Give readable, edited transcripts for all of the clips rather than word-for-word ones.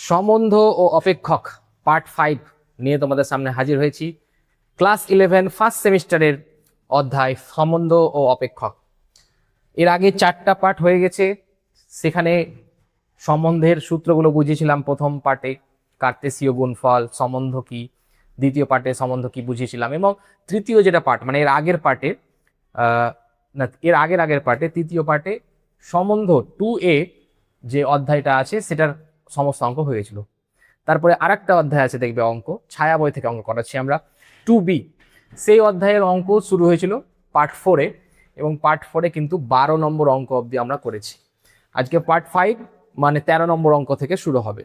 সম্বন্ধ ও অপেক্ষক পার্ট 5 নিয়ে তোমাদের সামনে হাজির হয়েছি। ক্লাস 11 ফার্স্ট সেমিস্টারের অধ্যায় সম্বন্ধ ও অপেক্ষক। এর আগে 4টা পার্ট হয়ে গেছে। সেখানে সম্বন্ধের সূত্রগুলো বুঝিয়েছিলাম প্রথম পার্টে, কার্তেসীয় গুণফল, সম্বন্ধ কি, দ্বিতীয় পার্টে সম্বন্ধ কি বুঝিয়েছিলাম, এবং তৃতীয় যেটা পার্ট মানে এর আগের পার্টে না এর আগের পার্টে তৃতীয় পার্টে সম্বন্ধ 2A যে অধ্যায়টা আছে সেটার সমস্ত অঙ্ক হয়েছিল। তারপরে আরেকটা অধ্যায় আছে, দেখবে অঙ্ক, ছায়া বই থেকে অঙ্ক করাচ্ছি আমরা, 2B। সেই অধ্যায়ের অঙ্ক শুরু হয়েছিল পার্ট 4-এ, এবং পার্ট 4-এ কিন্তু 12 নম্বর অঙ্ক অবধি আমরা করেছি। আজকে পার্ট 5 মানে 13 নম্বর অঙ্ক থেকে শুরু হবে।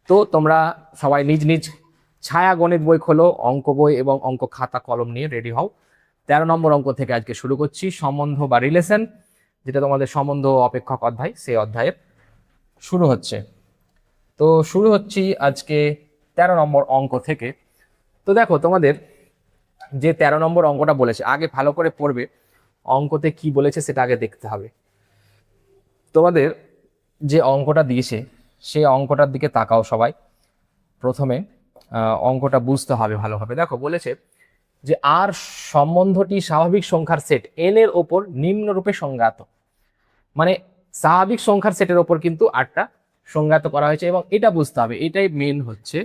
তো তোমরা সবাই নিজ নিজ ছায়া গণিত বই খোলো, অঙ্ক বই এবং অঙ্ক খাতা কলম নিয়ে রেডি হও। 13 নম্বর অঙ্ক থেকে আজকে শুরু করছি, সম্বন্ধ বা রিলেশন, যেটা তোমাদের সম্বন্ধ অপেক্ষক অধ্যায়, সেই অধ্যায়ের শুরু হচ্ছে। তো শুরু হচ্ছি আজকে 13 নম্বর অঙ্ক থেকে। তো দেখো, তোমাদের যে 13 নম্বর অঙ্কটা বলেছে, আগে ভালো করে পড়বে, অঙ্কতে কি বলেছে সেটা আগে দেখতে হবে। তোমাদের যে অঙ্কটা দিয়েছে সেই অঙ্কটার দিকে তাকাও সবাই। প্রথমে অঙ্কটা বুঝতে হবে ভালোভাবে। দেখো বলেছে যে আর সম্বন্ধটি স্বাভাবিক সংখ্যার সেট n এর ওপর নিম্নরূপে সংজ্ঞাত। মানে স্বাভাবিক সংখ্যার সেটের ওপর কিন্তু আরটা সংজ্ঞায়িত করা হয়েছে, এবং এটা বুঝতে হবে, এটাই মেন হচ্ছে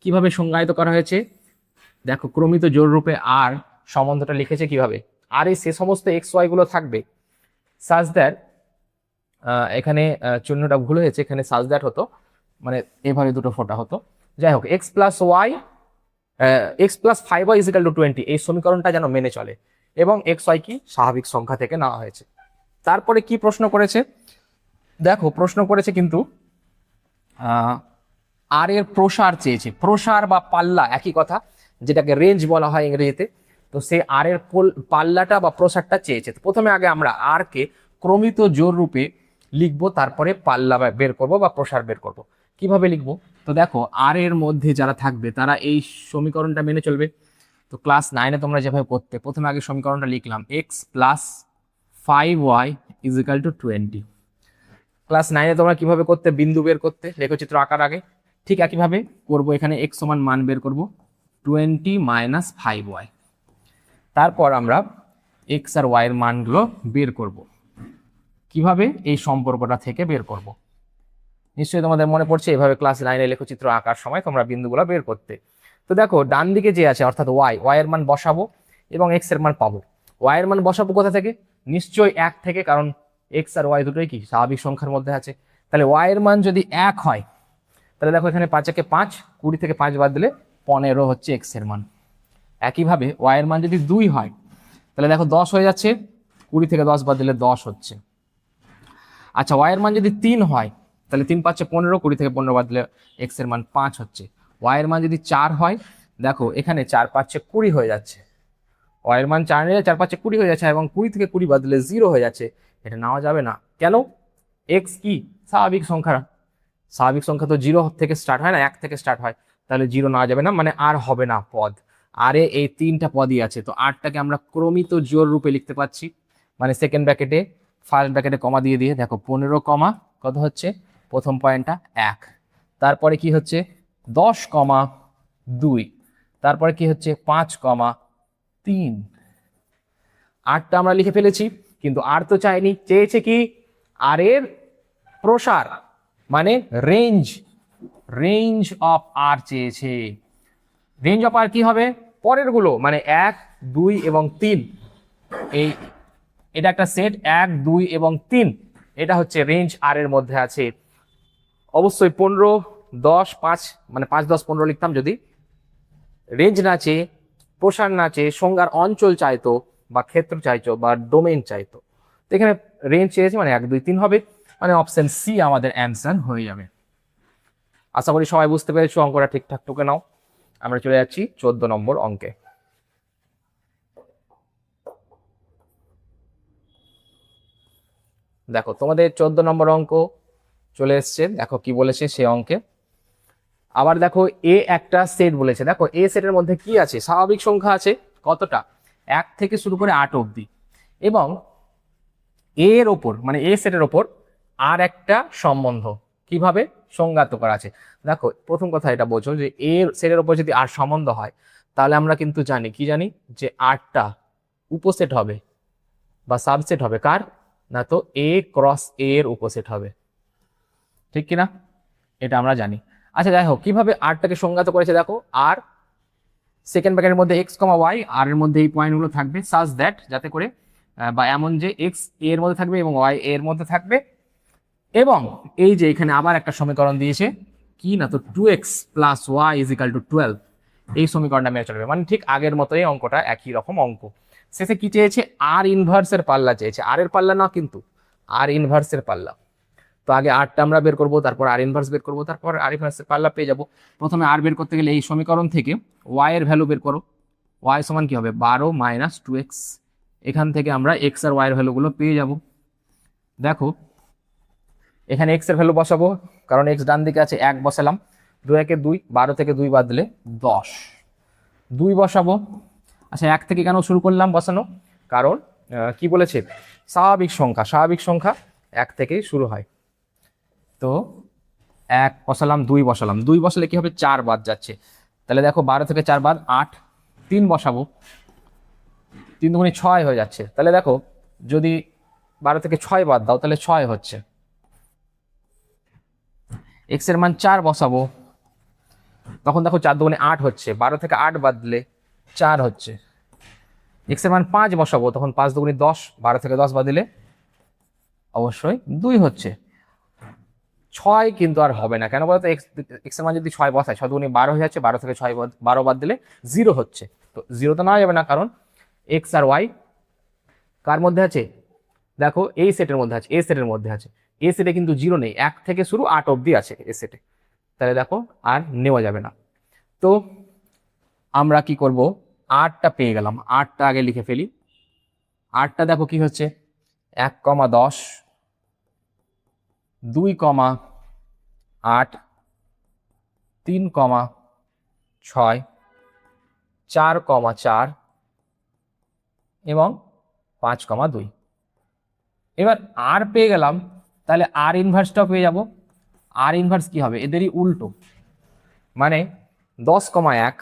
কিভাবে সংজ্ঞায়িত করা হয়েছে। দেখো ক্রমিত জোড় রূপে আর সম্বন্ধটা লিখেছে কিভাবে, আর এই সে সমস্ত এক্স ওয়াই গুলো থাকবে সাজ দ্যাট, এখানে চিহ্নটা ভুল হয়েছে, এখানে সাজ দ্যাট হতো, মানে এভাবে দুটো ফোঁটা হতো। যাই হোক, এক্স প্লাস 5y = 20, এই সমীকরণটা যেন মেনে চলে, এবং এক্স ওয়াই কি স্বাভাবিক সংখ্যা থেকে নেওয়া হয়েছে। তারপরে কি প্রশ্ন করেছে, দেখো প্রশ্ন করেছে কিন্তু আর এর প্রসার চেয়েছে। প্রসার বা পাল্লা একই কথা, যেটাকে রেঞ্জ বলা হয় ইংরেজিতে। তো সে আর এর পাল্লাটা বা প্রসারটা চেয়েছে। প্রথমে আগে আমরা আর কে ক্রমিত জোড় রূপে লিখবো, তারপরে পাল্লা বের করব বা প্রসার বের করব। কিভাবে লিখবো, তো দেখো আর এর মধ্যে যারা থাকবে তারা এই সমীকরণটা মেনে চলবে। তো ক্লাস 9-এ তোমরা যেভাবে করতে, প্রথমে আগে সমীকরণটা লিখলাম, এক্স প্লাস 5y = 20। ক্লাস 9-এ তোমরা কিভাবে করতে, বিন্দু বের করতে লেখচিত্র আঁকার আগে, ঠিক একইভাবে করব। এখানে x সমান মান বের করব 20 - 5y। তারপর আমরা x আর y এর মানগুলো বের করব। কিভাবে, এই সম্পর্কটা থেকে বের করব। নিশ্চয়ই তোমাদের মনে পড়ছে এভাবে ক্লাস 9-এ লেখচিত্র আঁকার সময় তোমরা বিন্দুগুলো বের করতে। তো দেখো ডান দিকে যে আছে অর্থাৎ y এর মান বসাবো এবং x এর মান পাবো। y এর মান বসাবো কোথা থেকে, নিশ্চয়ই 1 থেকে, কারণ x আর y দুটোই কি স্বাভাবিক সংখ্যার মধ্যে আছে। তাহলে y এর মান যদি 1 হয়, তাহলে দেখো এখানে 5 একে 5, 20 থেকে 5 বাদ দিলে 15 হচ্ছে x এর মান। একইভাবে y এর মান যদি 2 হয়, তাহলে দেখো 10 হয়ে যাচ্ছে, 20 থেকে 10 বাদ দিলে 10 হচ্ছে। আচ্ছা, y এর মান যদি 3 হয়, তাহলে 3 × 5 = 15, 20 থেকে 15 বাদ দিলে x এর মান 5 হচ্ছে। y এর মান যদি 4 হয়, দেখো এখানে 4 × 5 = 20 হয়ে যাচ্ছে। y এর মান 4 নিলে 4 × 5 = 20 হয়ে যাচ্ছে, এবং 20 থেকে 20 বাদ দিলে 0 হয়ে যাচ্ছে। এটা নেওয়া যাবে না, কেন? x কি স্বাভাবিক সংখ্যা, স্বাভাবিক সংখ্যা তো 0 থেকে স্টার্ট হয় না, 1 থেকে স্টার্ট হয়, তাহলে 0 নেওয়া যাবে না, মানে আর হবে না পদ। আরে এই 3টা পদই আছে, তো আরটাকে আমরা ক্রমিত জোড় রূপে লিখতে পাচ্ছি, মানে সেকেন্ড ব্র্যাকেটে ফার্স্ট ব্র্যাকেটে কমা দিয়ে দেখো 15, কত হচ্ছে প্রথম পয়েন্টটা 1, তারপরে কি হচ্ছে 10, 2, তারপরে কি হচ্ছে 5, 3। 8টা আমরা লিখে ফেলেছি, কিন্তু আর তো চাইনি, চেয়েছে কি আর এর প্রসার, মানে রেঞ্জ অফ আর চেয়েছে। রেঞ্জ অফ আর কি হবে, পরের গুলো, মানে 1, 2 এবং 3, এটা একটা সেট, 1, 2 এবং 3, এটা হচ্ছে রেঞ্জ আর এর মধ্যে আছে। অবশ্যই 15, 10, 5, মানে 5, 10, 15 লিখতাম যদি রেঞ্জ না চেয়ে, প্রসার না চেয়ে সংজ্ঞার অঞ্চল চাইতো বা ক্ষেত্র চাইতো বা ডোমেইন চাইতো। তো এখানে রেঞ্জ চেয়েছে মানে 1, 2, 3 হবে, মানে অপশন সি আমাদের অ্যান্সার হয়ে যাবে। আশা করি সবাই বুঝতে পেরেছো, অঙ্কটা ঠিকঠাক টুকে নাও। আমরা চলে যাচ্ছি 14 নম্বর অঙ্কে। দেখো তোমাদের 14 নম্বর অঙ্ক চলে এসছে। দেখো কি বলেছে সে অঙ্কে। আবার দেখো এ একটা সেট বলেছে। দেখো এ সেটের মধ্যে কি আছে, স্বাভাবিক সংখ্যা আছে কতটা, 1 থেকে শুরু করে 8 অবধি, এবং এর ওপর মানে এ সেটের ওপর আর একটা সম্বন্ধ, কিভাবে সংজ্ঞায়িত করা আছে। দেখো প্রথম কথা এটা বোঝো যে এর সেটের উপর যদি আর সম্বন্ধ হয় তাহলে আমরা কিন্তু জানি কি জানি যে আরটা উপসেট হবে বা সাবসেট হবে কার, না তো এ ক্রস এ এর উপসেট হবে, ঠিক কিনা, এটা আমরা জানি। আচ্ছা যাই হোক, কিভাবে আরটাকে সংজ্ঞায়িত করেছে দেখো, আর সেকেন্ড ব্র্যাকেটের মধ্যে এক্স কমা ওয়াই, আর এর মধ্যে এই পয়েন্টগুলো থাকবে সাজ দ্যাট, যাতে করে বা এমন যে এক্স এর মধ্যে থাকবে এবং ওয়াই এর মধ্যে থাকবে, এবং এই যে এখানে আবার একটা সমীকরণ দিয়েছে কি না তো 2x plus y is equal to 12, এই সমীকরণটা মেনে চলবে, মানে ঠিক আগের মতোই অঙ্কটা একই রকম অঙ্ক। শেষে কি চেয়েছে, আর ইনভার্সের পাল্লা চেয়েছে, আর এর পাল্লা না কিন্তু আর ইনভার্সের পাল্লা। তো আগে আরটা আমরা বের করবো, তারপর আর ইনভার্স বের করবো, তারপর আর ইনভার্সের পাল্লা পেয়ে যাবো। প্রথমে আর বের করতে গেলে এই সমীকরণ থেকে ওয়াই এর ভ্যালু বের করো, ওয়াই সমান কি হবে 12 মাইনাস 2x, এখান থেকে আমরা এক্স আর ওয়াই এর ভ্যালুগুলো পেয়ে যাব। দেখো এখানে এক্স এর ভ্যালু বসাবো, কারণ এক্স ডান দিকে আছে, 1 বসালাম, 2 একে 2, 12 থেকে 2 বাদ দিলে 10, 2 বসাবো। আচ্ছা 1 থেকে কেন শুরু করলাম বসানো, কারণ কি বলেছে, স্বাভাবিক সংখ্যা 1 থেকেই শুরু হয়। তো 1 বসালাম, 2 বসালাম, 2 বসালে কি হবে 4 বাদ যাচ্ছে, তাহলে দেখো 12 থেকে 4 বাদ 8, 3 বসাবো, 3 দুগুণে 6 হয়ে যাচ্ছে, তাহলে দেখো যদি 12 থেকে 6 বাদ দাও তাহলে 6 হচ্ছে। এক্স এর মান 4 বসাবো, তখন দেখো 4 দুগুণে 8 হচ্ছে, 12 থেকে 8 বাদ দিলে 4 হচ্ছে। এক্স এর মান 5 বসাবো, তখন 5 দুগুণে 10, 12 থেকে 10 বাদ দিলে অবশ্যই 2 হচ্ছে। 6 কিন্তু আর হবে না, কেন বলতো, এক্স এর মান যদি 6 বসায় 6 দুগুণে 12 হয়ে যাচ্ছে, 12 থেকে 6 12 বাদ দিলে 0 হচ্ছে। তো 0 তো নেওয়া যাবে না, কারণ এক্স আর ওয়াই কার মধ্যে আছে, দেখো এই সেটের মধ্যে আছে, এ সেটের মধ্যে আছে, এ সেটে কিন্তু 0 নেই, 1 থেকে শুরু 8 অবধি আছে এ সেটে, তাহলে দেখো আর নেওয়া যাবে না। তো আমরা কি করব, 8টা পেয়ে গেলাম, 8টা আগে লিখে ফেলি। 8টা দেখো কি হচ্ছে 1,10, 2,8, 3,6, 4,4 এবং 5,2। এবার আর পেয়ে গেলাম, তাহলে আর ইনভার্সটাও পেয়ে যাব। আর ইনভার্স কি হবে, এদেরই উল্টো, মানে 10,1,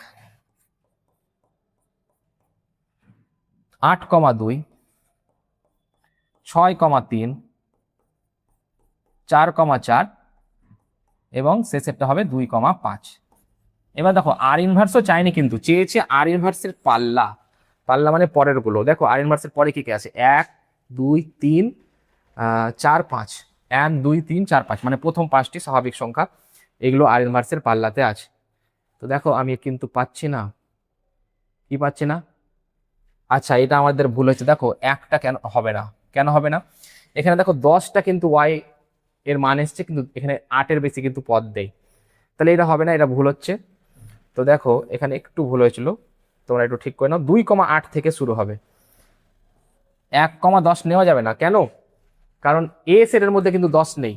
8,2, 6,3, 4,4 এবং শেষেরটা হবে 2,5। এবার দেখো আর ইনভার্সও চাইনি, কিন্তু চেয়েছে আর ইনভার্সের পাল্লা, পাল্লা মানে পরের গুলো। দেখো আর ইনভার্সের পরে কি কি আছে, 1 2 3 4 5, 1 2 3 4 5, মানে প্রথম 5টি স্বাভাবিক সংখ্যা, এগুলো আর ইনভার্সের পাল্লাতে আছে। তো দেখো আমি কিন্তু পাচ্ছি না, কি পাচ্ছি না, আচ্ছা এটা আমাদের ভুল হয়েছে। দেখো একটা কেন হবে না, এখানে দেখো 10টা কিন্তু ওয়াই এর মান এসছে, কিন্তু এখানে 8-এর বেশি কিন্তু পদ দেয়, তাহলে এটা হবে না, এটা ভুল হচ্ছে। তো দেখো এখানে একটু ভুল হয়েছিল, তোমরা একটু ঠিক করে নাও, 2,8 থেকে শুরু হবে, 1,10 নেওয়া যাবে না, কেন, কারণ এ সেটের মধ্যে কিন্তু 10 নেই,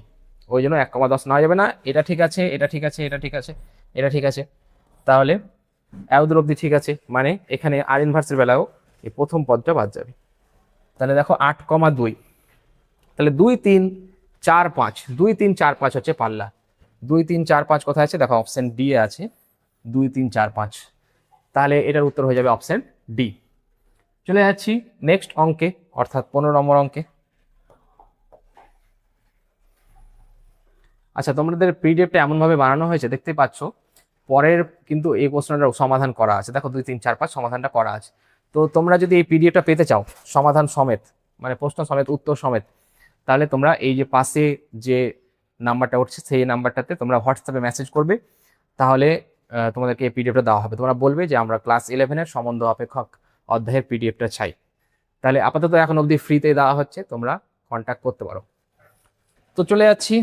ওই জন্য 1,10 নেওয়া যাবে না। এটা ঠিক আছে, এটা ঠিক আছে, এটা ঠিক আছে, এটা ঠিক আছে, তাহলে এতদূর অব্দি ঠিক আছে, মানে এখানে আর ইনভার্সের বেলাও এই প্রথম পদটা বাদ যাবে। তাহলে দেখো 8,2, তাহলে 2 3 4 5, 2 3 4 5 হচ্ছে পাল্লা। 2 3 4 5 কোথায় আছে, দেখো অপশন ডি এ আছে, 2 3 4 5, তাহলে এটার উত্তর হয়ে যাবে অপশন ডি। চলে যাচ্ছি নেক্সট অঙ্কে, অর্থাৎ 15 নম্বর অঙ্কে। আচ্ছা তোমাদের পিডিএফটা এমনভাবে বানানো হয়েছে, দেখতে পাচ্ছ পরের কিন্তু এই প্রশ্নটার সমাধান করা আছে, দেখো 2 3 4 5 সমাধানটা করা আছে। তো তোমরা যদি এই পিডিএফটা পেতে চাও সমাধান সমেত, মানে প্রশ্ন সমেত উত্তর সমেত, তাহলে তোমরা এই যে পাশে যে নাম্বারটা উঠছে সেই নাম্বারটাতে তোমরা হোয়াটসঅ্যাপে মেসেজ করবে, তাহলে তোমাদেরকে এই পিডিএফটা দেওয়া হবে। তোমরা বলবে যে আমরা ক্লাস 11-এর সম্বন্ধ অপেক্ষক অধ্যায়ের পিডিএফটা চাই, তাহলে আপাতত এখন অবধি ফ্রিতে দেওয়া হচ্ছে, তোমরা কন্ট্যাক্ট করতে পারো। তো চলে যাচ্ছি,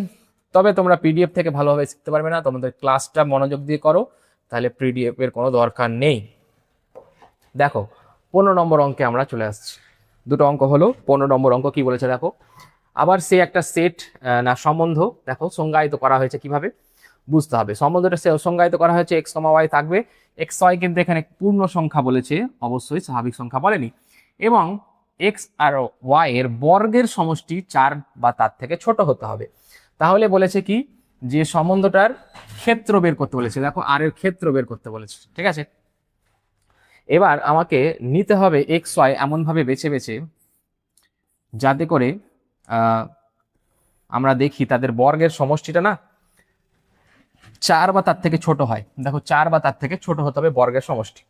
তবে তোমরা পিডিএফ থেকে ভালোভাবে শিখতে পারবে না, তোমাদের ক্লাসটা মনোযোগ দিয়ে করো, তাহলে পিডিএফ এর কোনো দরকার নেই। দেখো 15 নম্বর অঙ্কে আমরা চলে আসছি, দুটো অঙ্ক হলো। 15 নম্বর অঙ্ক কি বলেছে দেখো, আবার সে একটা সেট না সম্বন্ধ, দেখো সংজ্ঞায়িত করা হয়েছে, কিভাবে বুঝতে হবে। সম্বন্ধটা সংজ্ঞায়িত করা হয়েছে এক্স কমা ওয়াই থাকবে, এক্স ওয়াই কিন্তু এখানে পূর্ণ সংখ্যা বলেছে, অবশ্যই স্বাভাবিক সংখ্যা বলেনি, এবং এক্স আর ওয়াই এর বর্গের সমষ্টি 4 বা তার থেকে ছোট হতে হবে। তাহলে বলেছে কি যে সম্বন্ধটার ক্ষেত্র বের করতে বলেছে, দেখো আর এর ক্ষেত্র বের করতে বলেছে, ঠিক আছে। এবার আমাকে নিতে হবে এক্স ওয়াই এমনভাবে বেছে বেছে যাতে করে আমরা দেখি তাদের বর্গের সমষ্টিটা না 4 বা তার থেকে ছোট হয়। দেখো 4 বা তার থেকে ছোট হতে হবে বর্গের সমষ্টি।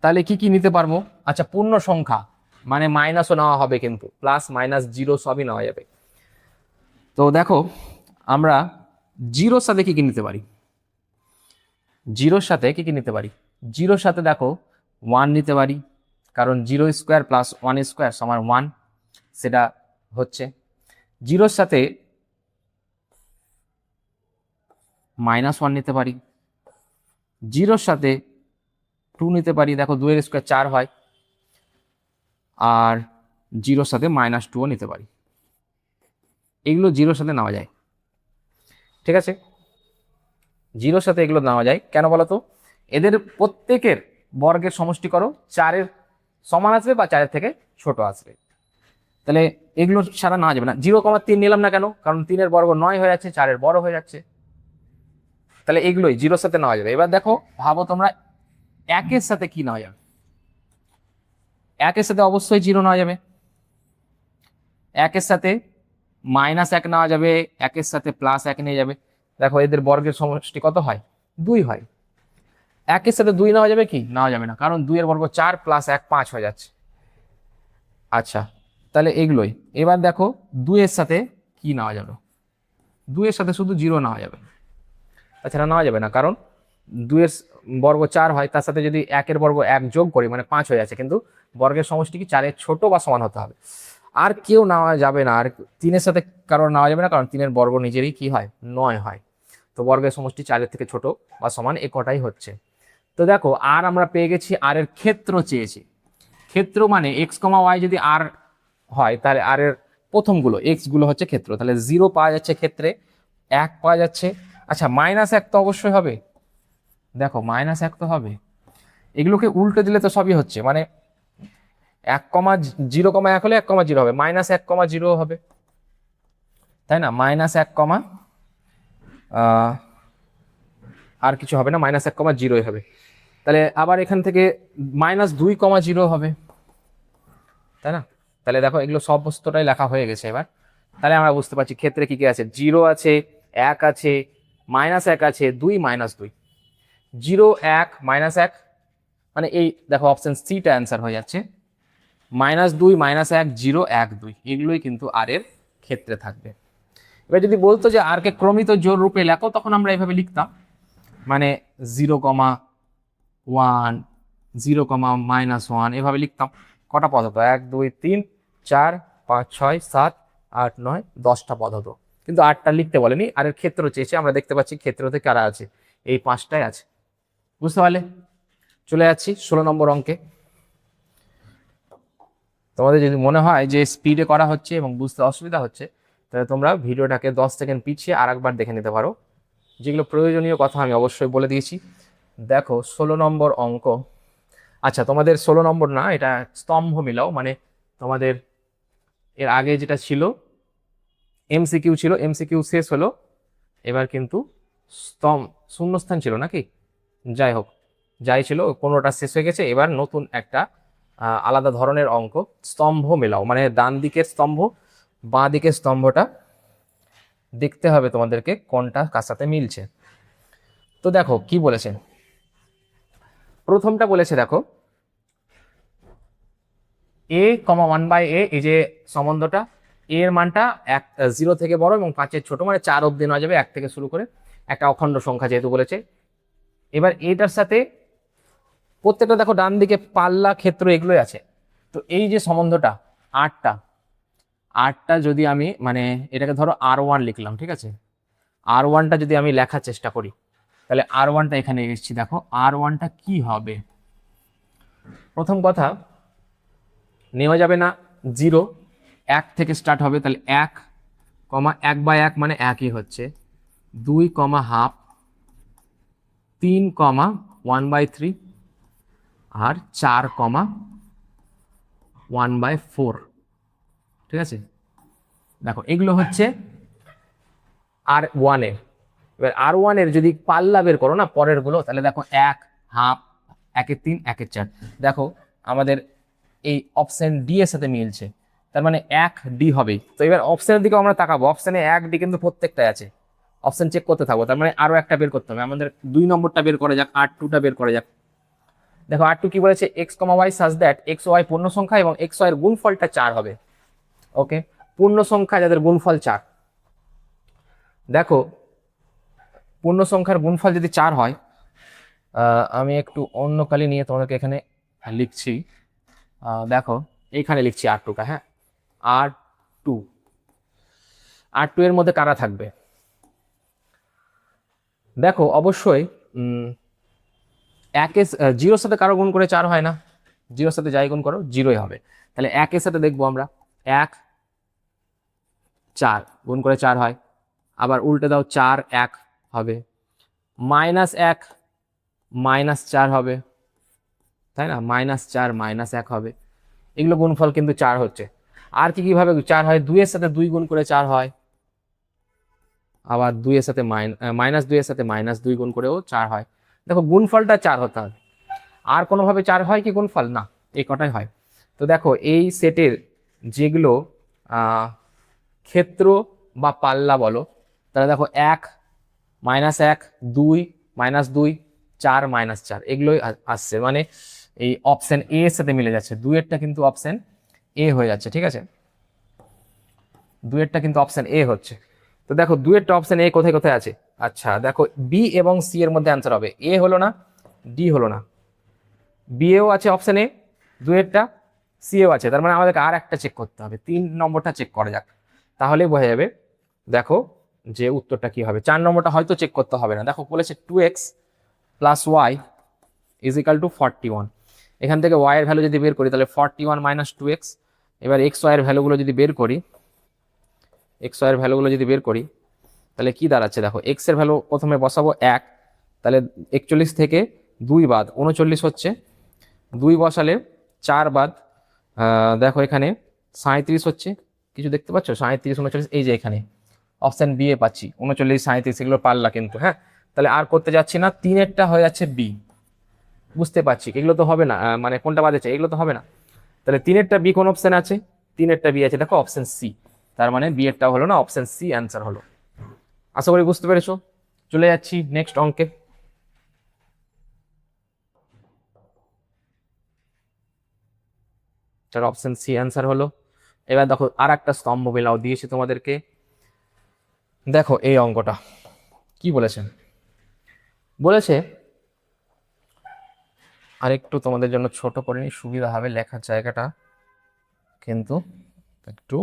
তাহলে কি কি নিতে পারবো? আচ্ছা, পূর্ণ সংখ্যা মানে মাইনাসও নেওয়া হবে, কিন্তু প্লাস মাইনাস জিরো সবই নেওয়া যাবে। তো দেখো আমরা জিরোর সাথে কি কি নিতে পারি? জিরোর সাথে কি কি নিতে পারি? জিরোর সাথে দেখো 1 নিতে পারি, কারণ 0 স্কোয়ার প্লাস 1 স্কোয়ার সমান 1, সেটা হচ্ছে। জিরোর সাথে -1 নিতে পারি, জিরোর সাথে 2 নিতে পারি, দেখো 2 এর স্কোয়ার 4 হয়, আর জিরোর সাথে -2ও নিতে পারি। এগুলো জিরোর সাথে নেওয়া যায়, ঠিক আছে। জিরোর সাথে এগুলো নেওয়া যায় কেন বলো তো? এদের প্রত্যেকের বর্গের সমষ্টি করো 4-এর সমান আসবে বা 4-এর থেকে ছোট আসবে, তাহলে এগুলো সারা নেওয়া যাবে না। 0,3 নিলাম না কেন? কারণ 3-এর বর্গ 9 হয়ে যাচ্ছে, 4-এর বড় হয়ে যাচ্ছে, তাহলে এগুলোই জিরোর সাথে নেওয়া যাবে। এবার দেখো, ভাবো তোমরা 1-এর সাথে কি নেওয়া যাবে? 1-এর সাথে অবশ্যই 0 নেওয়া যাবে, 1-এর সাথে -1 নেওয়া যাবে, 1-এর সাথে +1 নিয়ে যাবে। দেখো এদের বর্গের সমষ্টি কত হয়? 2 হয়। 1-এর সাথে 2 নেওয়া যাবে কি? নেওয়া যাবে না, কারণ 2-এর বর্গ 4 + 1 5 হয়ে যাচ্ছে। আচ্ছা, তাহলে এগুলোই। এবার দেখো 2-এর সাথে কি নেওয়া যাবে? 2-এর সাথে শুধু 0 নেওয়া যাবে, তাছাড়া নেওয়া যাবে না, কারণ 2-এর বর্গ 4 হয়, তার সাথে যদি 1-এর বর্গ 1 যোগ করি মানে 5 হয়ে যাচ্ছে, কিন্তু বর্গের সমষ্টি কি 4-এর ছোট বা সমান হতে হবে। আর কেউ নেওয়া যাবে না, আর 3-এর সাথে কারণ নেওয়া যাবে না, কারণ 3-এর বর্গ নিজেরই কি হয়? 9 হয়। তো বর্গের সমষ্টি 4-এর থেকে ছোট বা সমান এ কটাই হচ্ছে। তো দেখো আর আমরা পেয়ে গেছি, আর এর ক্ষেত্র চেয়েছি। ক্ষেত্র মানে এক্স কমা ওয়াই যদি আর হয়, তাহলে আর এর প্রথমগুলো এক্স গুলো হচ্ছে ক্ষেত্র, তাহলে 0 পাওয়া যাচ্ছে ক্ষেত্রে, 1 পাওয়া যাচ্ছে। আচ্ছা, -1 তো অবশ্যই হবে, দেখো -1 তো হবে। এগুলোকে উল্টে দিলে তো সবই হচ্ছে, মানে 1,0,1 হলে 1,0 হবে, -1,0 হবে, তাই না? -1, আর কিছু হবে না, -1,0 হবে। তাহলে আবার এখান থেকে -2,0 হবে, তাই না? তাহলে দেখো এগুলো সব বস্তুটাই লেখা হয়ে গেছে। এবার তাহলে আমরা বুঝতে পারছি ক্ষেত্রে কি কি আছে। 0 আছে, 1 আছে, -1 আছে, 2 -2, 0 1 -1, মানে এই দেখো অপশন সিটা অ্যান্সার হয়ে যাচ্ছে। -2 -1 0 1 2 এগুলোই কিন্তু আর এর ক্ষেত্রে থাকবে। এবার যদি বলতো যে আর কে ক্রমিত জোড় রূপে লেখো, তখন আমরা এইভাবে লিখতাম, মানে 0,1 0,-1 এভাবে লিখতাম। কটা পদ হতো? 1 2 3 4 5 6 7 8 9 10টা পদ হতো, কিন্তু 8টা লিখতে বলেনি, আর এর ক্ষেত্র চেয়েছে। আমরা দেখতে পাচ্ছি ক্ষেত্রতে কারা আছে, এই 5টাই আছে। বুঝতে পারলে? চলে যাচ্ছি 16 নম্বর অঙ্কে। তোমাদের যদি মনে হয় যে স্পিডে করা হচ্ছে এবং বুঝতে অসুবিধা হচ্ছে, তাহলে তোমরা ভিডিওটাকে 10 সেকেন্ড পিছিয়ে আর একবার দেখে নিতে পারো। যেগুলো প্রয়োজনীয় কথা আমি অবশ্যই বলে দিয়েছি। দেখো 16 নম্বর অঙ্ক। আচ্ছা, তোমাদের 16 নম্বর না, এটা স্তম্ভ মিলাও, মানে তোমাদের এর আগে যেটা ছিল এমসিকিউ ছিল, এমসিকিউ শেষ হলো, এবার কিন্তু শূন্যস্থান ছিল নাকি, যাই হোক, যাই ছিল কোনোটা শেষ হয়ে গেছে। এবার নতুন একটা আলাদা ধরনের অঙ্ক, স্তম্ভ মেলাও, মানে ডান দিকের স্তম্ভ বাঁ দিকের স্তম্ভটা দেখতে হবে তোমাদেরকে কোনটা কার সাথে মিলছে। তো দেখো কি বলেছে, প্রথমটা বলেছে দেখো a,1/a, এই যে সম্বন্ধটা, a এর মানটা 0 থেকে বড় এবং 5-এর ছোট, মানে 4 অব্দি নেওয়া যাবে, 1 থেকে শুরু করে, একটা অখণ্ড সংখ্যা যেহেতু বলেছে। এবার এটার সাথে প্রত্যেকটা দেখো ডান দিকে পাল্লা, ক্ষেত্র এগুলোই আছে। তো এই যে সম্বন্ধটা 8টা যদি আমি, মানে এটাকে ধরো R1 লিখলাম, ঠিক আছে, R1টা যদি আমি লেখার চেষ্টা করি, তাহলে R1টা এখানে এসেছি, দেখো R1টা কি হবে। প্রথম কথা, নেওয়া যাবে না 0, 1 থেকে স্টার্ট হবে, তাহলে 1, 1/1 মানে 1ই হচ্ছে, 2, হাফ, 3, 1/3, আর 4, 1/4, ঠিক আছে। দেখো এগুলো হচ্ছে আর ওয়ানে, এবার আর ওয়ানের যদি পাল্লা বের করো না পরের গুলো, তাহলে দেখো 1, হাফ, 1-এর 3, 1-এর 4, দেখো আমাদের এই অপশন ডি এর সাথে মিলছে, তার মানে 1D হবে। তো এবার অপশনের দিকে আমরা তাকাবো, অপশনে 1D কিন্তু প্রত্যেকটাই আছে, অপশন চেক করতে থাকবো, তার মানে আরো একটা বের করতে হবে আমাদের। 2 নম্বরটা বের করা যাক, R2টা বের করা যাক। দেখো R2 কি বলেছে, x, y such that x, y পূর্ণ সংখ্যা এবং x, y এর গুণফলটা 4 হবে। ওকে, পূর্ণ সংখ্যা যাদের গুণফল 4, দেখো পূর্ণ সংখ্যার গুণফল যদি 4 হয়, আমি একটু অন্য কালি নিয়ে তোমাদেরকে এখানে লিখছি, দেখো এইখানে লিখছি R2টা, হ্যাঁ R2, R2 এর মধ্যে কারা থাকবে, দেখো অবশ্যই 1-এর 0-র সাথে কারো গুণ করে 4 হয় না, 0-র সাথে যাই গুণ করো 0ই হবে। তাহলে 1-এর সাথে দেখবো আমরা 1, 4 গুণ করে 4 হয়, আবার উল্টে দাও 4, 1 হবে, -1 -4 হবে, তাই না, -4 -1 হবে, এগুলো গুণফল কিন্তু 4 হচ্ছে। আর কি কিভাবে 4 হয়, 2-এর সাথে 2 গুণ করে 4 হয়, আবার 2-এর সাথে -2-এর সাথে -2 গুণ করেও 4 হয়। দেখো গুণফলটা 4 হতে হবে, আর কোনোভাবে 4 হয় কি গুণফল, না, এই কটাই হয়। তো দেখো এই সেটের যেগুলো ক্ষেত্র বা পাল্লা বলো, তাহলে দেখো 1, -1, 2, -2, 4, -4 এগুলোই আসছে, মানে এই অপশন এ এর সাথে মিলে যাচ্ছে, 2-এরটা কিন্তু অপশন এ হয়ে যাচ্ছে, ঠিক আছে, 2-এরটা কিন্তু অপশন এ হচ্ছে। তো দেখো 2-এরটা অপশন এ কোথায় কোথায় আছে, আচ্ছা দেখো বি এবং সি এর মধ্যে অ্যান্সার হবে, এ হলো না, ডি হলো না, বি এও আছে অপশন এ 2-এরটা, সি এও আছে, তার মানে আমাদেরকে আর একটা চেক করতে হবে, 3 নম্বরটা চেক করা যাক, তাহলেই বোঝা যাবে দেখো যে উত্তরটা কি হবে। 4 নম্বরটা হয়তো চেক করতে হবে না, দেখো বলেছে 2x + y = 41, এখান থেকে y এর ভ্যালু যদি বের করি তাহলে 41 - 2x, এবার x, y এর ভ্যালুগুলো যদি বের করি, তাহলে কি দাঁড়াচ্ছে, দেখো x এর ভ্যালু প্রথমে বসাবো 1, তাহলে 41 থেকে 2 বাদ 39 হচ্ছে, 2 বসালে 4 বাদ, দেখো এখানে 37 হচ্ছে, কিছু দেখতে পাচ্ছ, 37, 39, এই যে এখানে অপশন বি এ পাচ্ছি 39, 37 এগুলো পারলা কিন্তু, হ্যাঁ, তাহলে আর করতে যাচ্ছি না, 3-এরটা হয়ে যাচ্ছে বি, বুঝতে পারছি এগুলো তো হবে না, মানে কোনটা বাদ যাচ্ছে, এগুলো তো হবে না, তাহলে 3-এরটা বি কোন অপশন আছে, 3-এরটা বি আছে, দেখো অপশন সি, তার মানে বি এরটা হলো না, অপশন সি অ্যান্সার হলো। আশা করি বুঝতে পেরেছো, চলে যাচ্ছি নেক্সট অঙ্কে। তার অপশন সি অ্যান্সার হলো। এবার দেখো আর একটা স্তম্ভ মেলাও দিয়েছি তোমাদেরকে, দেখো এই অঙ্কটা কি বলেছেন, বলেছে আরেকটু তোমাদের জন্য ছোট করে নিই, সুবিধা হবে লেখার জায়গাটা, কিন্তু একটু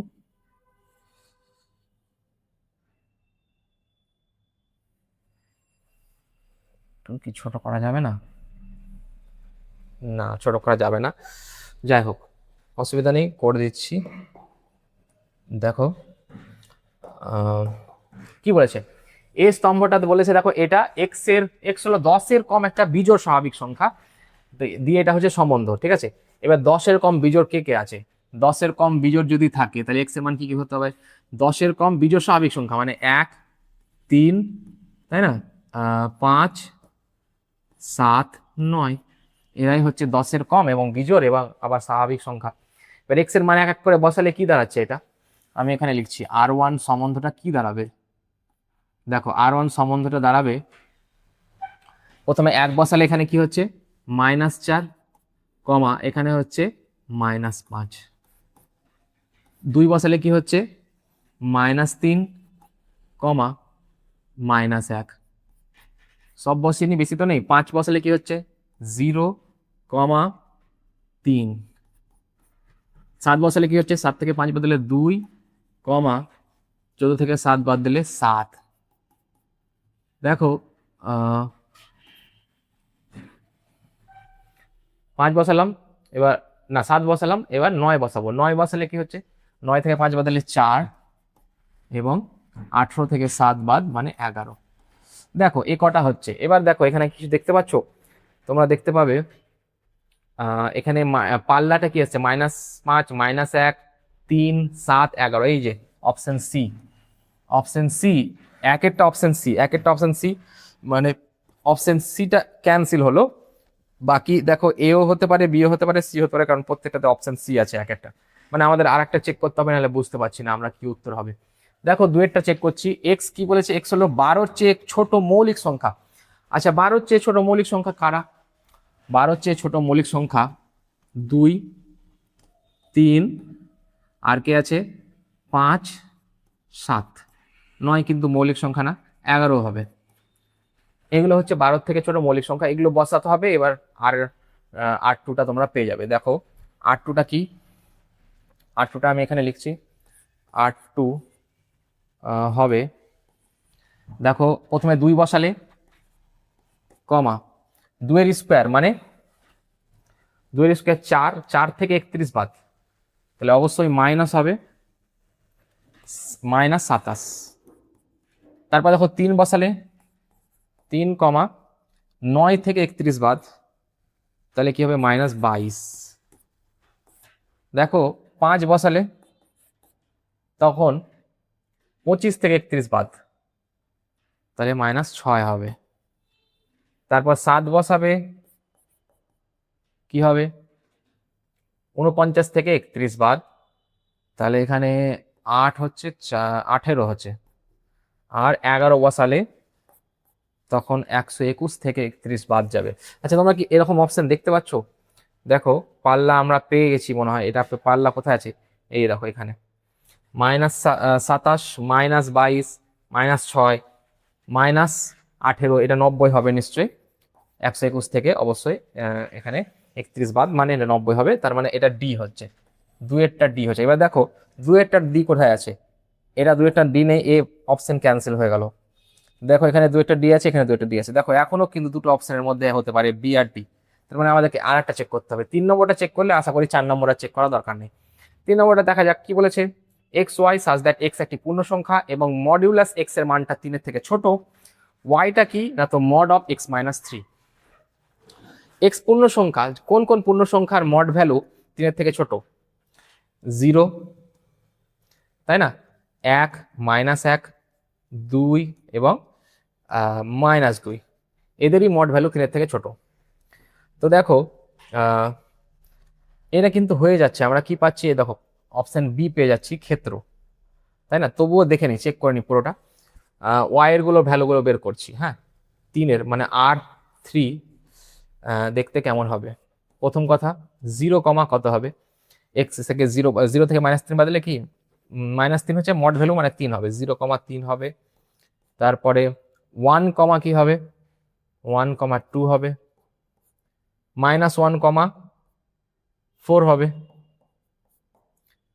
কি ছোট করা যাবে না, না ছোট করা যাবে না, যাই হোক অসুবিধা নেই, করে দিচ্ছি। দেখো কি বলেছে, এই স্তম্ভটাতে বলেছে দেখো এটা x হলো 10-এর কম একটা বিজোড় স্বাভাবিক সংখ্যা দিয়ে, এটা হচ্ছে সম্বন্ধ, ঠিক আছে। এবার 10-এর কম বিজোড় কে কে আছে, 10-এর কম বিজোড় যদি থাকে তাহলে x এর মান কি কি হতে হবে, 10-এর কম বিজোড় স্বাভাবিক সংখ্যা মানে 1, 3, তাই না, 5, 7, 9, এরাই হচ্ছে 10-এর কম এবং বিজোড় এবং আবার স্বাভাবিক সংখ্যা। এবার x এর মান এক এক করে বসালে কি দাঁড়াচ্ছে, এটা আমি এখানে লিখছি, R1 সম্বন্ধটা কি দাঁড়াবে, দেখো R1 সম্বন্ধটা দাঁড়াবে, প্রথমে 1 বসালে এখানে কি হচ্ছে -4, কমা এখানে হচ্ছে -5, 2 বসালে কি হচ্ছে -3, কমা -1, সব বসিনি, বেশি তো নেই, 5 বসালে কি হচ্ছে 0, 3, 7 বসালে কি হচ্ছে 7 থেকে 5 বাদ দিলে 2, 14 থেকে 7 বাদ দিলে 7, দেখো 5 বসালাম, এবার না 7 বসালাম, এবার 9 বসাবো, 9 বসালে কি হচ্ছে 9 থেকে 5 বাদ দিলে 4 এবং 18 থেকে 7 বাদ মানে 11, দেখো এ কটা হচ্ছে। এবার দেখো এখানে কিছু দেখতে পাচ্ছ, তোমরা দেখতে পাবে এখানে পাল্লাটা কি আছে, -5, -1, 3, 7, 11, এই যে অপশন সি, অপশন সি একেরটা অপশন সি, মানে অপশন সিটা ক্যান্সেল হলো। বাকি দেখো এও হতে পারে, বিও হতে পারে, সি হতে পারে, কারণ প্রত্যেকটাতে অপশন সি আছে এক একটা। মানে আমাদের আর একটা চেক করতে হবে, নাহলে বুঝতে পারছি না আমরা কি উত্তর হবে। দেখো দুয়েরটা চেক করছি। এক্স কি বলেছে? এক্স হলো 12-র চেয়ে ছোট মৌলিক সংখ্যা। আচ্ছা 12-র চেয়ে ছোট মৌলিক সংখ্যা কারা? 12-র চেয়ে ছোট মৌলিক সংখ্যা 2, 3, আর কে আছে 5, 7, 9 কিন্তু মৌলিক সংখ্যা না, 11 হবে। এগুলো হচ্ছে 12 থেকে ছোট মৌলিক সংখ্যা, এগুলো বসাতে হবে। এবার আর R2টা তোমরা পেয়ে যাবে। দেখো R2টা কি? R2টা আমি এখানে লিখছি। R2 হবে, দেখো প্রথমে 2 বসালে, কমা 2-এর স্কোয়ার মানে 2-এর স্কোয়ার 4, 4 থেকে 31 বাদ, তাহলে অবশ্যই মাইনাস হবে, -27। তারপর দেখো 3 বসালে, 3, 9 থেকে 31 বাদ, তাহলে কি হবে? -22। দেখো 5 বসালে, তখন 25 থেকে 31 বাদ, তাহলে -6 হবে। তারপর 7 বসাবে, কি হবে? 49 থেকে 31 বাদ, তাহলে এখানে 8 হচ্ছে, 18 হচ্ছে। আর 11 বসালে তখন 121 থেকে 31 বাদ যাবে। আচ্ছা তোমরা কি এরকম অপশন দেখতে পাচ্ছ? দেখো পাল্লা আমরা পেয়ে গেছি মনে হয়। এটা পাল্লা কোথায় আছে? এই দেখো এখানে, -27, -22, -6, -18, এটা 90 হবে নিশ্চয়ই। 121 থেকে অবশ্যই এখানে 31 বাদ, মানে এটা 90 হবে। তার মানে এটা ডি হচ্ছে, দুয়েরটা ডি হচ্ছে। এবার দেখো দুয়েরটার ডি কোথায় আছে? এটা দুয়েরটা ডি নেই, এ অপশন ক্যান্সেল হয়ে গেল। দেখো এখানে দুয়েরটা ডি আছে, এখানে দুয়েরটা ডি আছে। দেখো এখনো কিন্তু দুটো অপশনের মধ্যে হতে পারে বি আর ডি। তার মানে আমাদেরকে আর একটা চেক করতে হবে। 3 নম্বরটা চেক করলে আশা করি 4 নম্বরটা চেক করা দরকার নেই। 3 নম্বরটা দেখা যাক কি বলেছে। X y such that x একটি পূর্ণ সংখ্যা এবং মডিউলাস এক্স এর মানটা 3-এর থেকে ছোট। ওয়াইটা কি না, তো মড অফ x-3। এক্স পূর্ণ সংখ্যা, কোন কোন পূর্ণ সংখ্যার মড ভ্যালু 3-এর থেকে ছোট? 0, তাই না, 1, -1, 2 এবং -2, এদেরই মড ভ্যালু 3-এর থেকে ছোট। তো দেখো এটা কিন্তু হয়ে যাচ্ছে। আমরা কি পাচ্ছি? দেখো অপশন বি পেয়ে যাচ্ছি, ক্ষেত্র, তাই না? তবুও দেখে নি, চেক করে নি পুরোটা। ওয়াই এর গুলো ভ্যালুগুলো বের করছি। হ্যাঁ 3-এর মানে R3 দেখতে কেমন হবে? প্রথম কথা 0, কত হবে? এক্স থেকে 0, 0 থেকে -3 বাদলে কি -3 হচ্ছে মড ভ্যালু, মানে 3 হবে, 0, 3 হবে। তারপরে 1, কি হবে? 1, 2 হবে। -1, 4 হবে,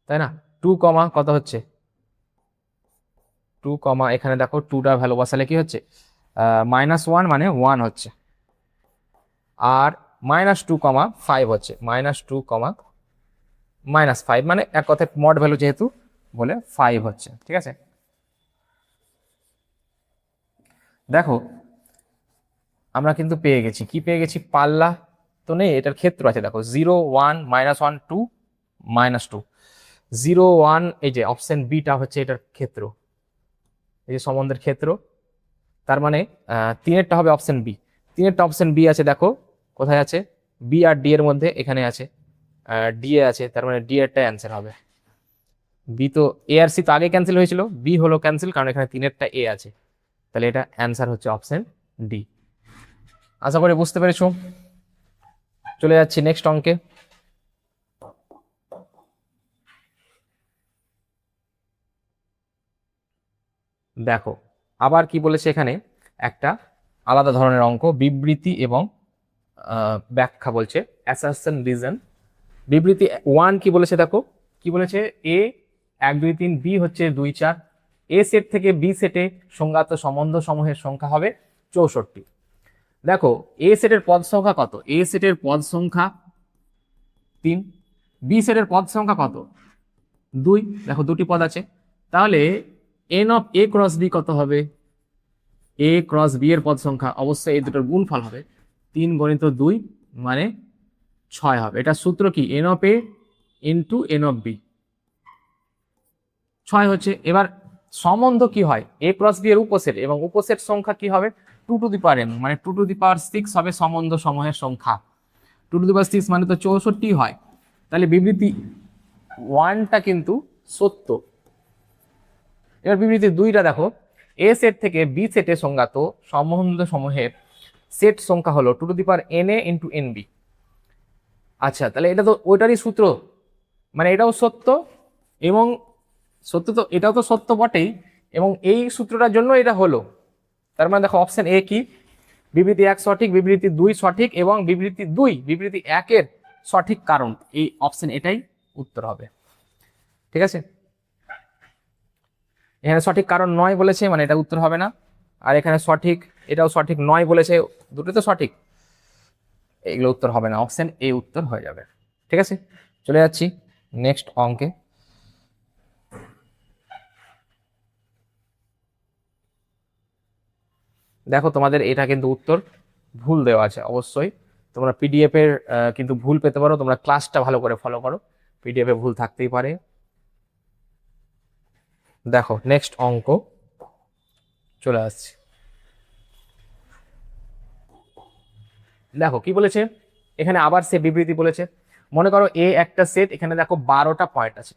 তাই না? 2, কত হচ্ছে? 2, এখানে দেখো 2টা ভ্যালু বসালে কি হচ্ছে? -1 মানে 1 হচ্ছে। আর -2, 5 হচ্ছে। -2, -5 মানে এক কথায় মড ভ্যালু যেহেতু বলে 5 হচ্ছে। ঠিক আছে, দেখো আমরা কিন্তু পেয়ে গেছি। কি পেয়ে গেছি? পাল্লা তো নেই, এটার ক্ষেত্র আছে। দেখো 0, 1, -1, 2, -2, 0, 1, এই যে অপশন বিটা হচ্ছে এটার ক্ষেত্র, এই যে সম্বন্ধের ক্ষেত্র। তার মানে 3-এরটা হবে অপশন বি। 3-এরটা অপশন বি আছে, দেখো কোথায় আছে? বি আর ডি এর মধ্যে এখানে আছে, ডি এ আছে। তার মানে ডি এরটা অ্যান্সার হবে। বি তো, এ আর সি তো আগে ক্যান্সেল হয়েছিল, বি হলো ক্যান্সেল কারণ এখানে 3-এরটা এ আছে। তাহলে এটা অ্যান্সার হচ্ছে অপশন ডি। আশা করি বুঝতে পেরেছো। চলে যাচ্ছি নেক্সট অঙ্কে। দেখো আবার কি বলেছে এখানে, একটা আলাদা ধরনের অঙ্ক, বিবৃতি এবং ব্যাখ্যা বলছে, অ্যাসারশন রিজন। বিবৃতি 1 কি বলেছে? দেখো কি বলেছে, এ 1, 2, 3, বি হচ্ছে 2, 4, এ সেট থেকে বি সেটে সংজ্ঞাত সম্বন্ধ সমূহের সংখ্যা হবে 64। দেখো এ সেটের পদ সংখ্যা কত? এ সেটের পদ সংখ্যা 3, বি সেটের পদ সংখ্যা কত? 2। দেখো দুটি পদ আছে, তাহলে n of A cross B কত হবে? এ ক্রস বি এর পদ সংখ্যা অবশ্যই এই দুটোর গুণফল হবে, 3 × 2 মানে 6 হবে। এটা সূত্র কি? N of A into n of B, 6 হচ্ছে। এবার সম্বন্ধ কি হয়, a ক্রস b এর উপসেট, এবং উপসেট সংখ্যা কি হবে 2n, মানে 2⁶ হবে সম্বন্ধ সমূহের সংখ্যা। 2⁶ মানে তো 64 হয়। তাহলে বিবৃতি 1টা কিন্তু সত্য। এবার বিবৃতি 2টা দেখো, এ সেট থেকে বি সেটে সংজ্ঞাত সম্বন্ধ সমূহের সেট সংখ্যা হলো 2n a × nb। আচ্ছা, তাহলে এটা তো ওইটারই সূত্র, মানে এটাও সত্য, এবং সত্য তো এটাও তো সত্য বটেই, এবং এই সূত্রটার জন্য এটা হলো। তার মানে দেখো অপশন এ কি, বিবৃতি 1 সঠিক, বিবৃতি 2 সঠিক, এবং বিবৃতি 2 বিবৃতি 1 এর সঠিক কারণ, এই অপশন এটাই উত্তর হবে। ঠিক আছে, এখানে সঠিক কারণ নয় বলেছে, মানে এটা উত্তর হবে না। আর এখানে সঠিক, এটাও সঠিক নয় বলেছে, দুটো তো সঠিক, এগুলো উত্তর হবে না, অপশন এ উত্তর হয়ে যাবে। ঠিক আছে, চলে যাচ্ছি নেক্সট অঙ্কে। দেখো তোমাদের এটা কিন্তু উত্তর ভুল দেওয়া আছে, অবশ্যই তোমরা পিডিএফ এর কিন্তু ভুল পেতে পারো, তোমরা ক্লাসটা ভালো করে ফলো করো, পিডিএফ এ ভুল থাকতেই পারে। দেখো নেক্সট অঙ্ক চলে আসছে। দেখো কি বলেছে এখানে, আবার সে বিবৃতি বলেছে। মনে করো এ একটা সেট, এখানে দেখো 12টা পয়েন্ট আছে,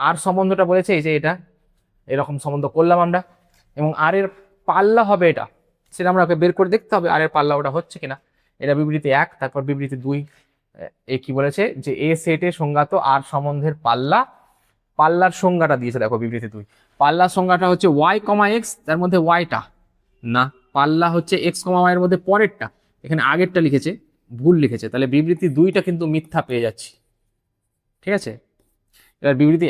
আর সম্বন্ধটা বলেছে এই যে এটা, এরকম সম্বন্ধ করলাম আমরা, এবং আর এর পাল্লা হবে এটা, সেটা আমরা বের করে দেখতে হবে আর এর পাল্লা ওটা হচ্ছে কিনা। এটা বিবৃতি 1, তারপর বিবৃতি 2, এ কি বলেছে যে এ সেটে সংজ্ঞাত আর সম্বন্ধের পাল্লা, পাল্লার সংজ্ঞাটা দিয়েছে দেখো বিবৃতি 2, পাল্লার সংজ্ঞাটা হচ্ছে y, x, তার মধ্যে ওয়াইটা না, পাল্লা হচ্ছে x, y এর মধ্যে পরেরটা, এখানে আগেরটা লিখেছে, ভুল লিখেছে, তাহলে বিবৃতি 2টা কিন্তু মিথ্যা পেয়ে যাচ্ছি। ঠিক আছে, এবার বিবৃতি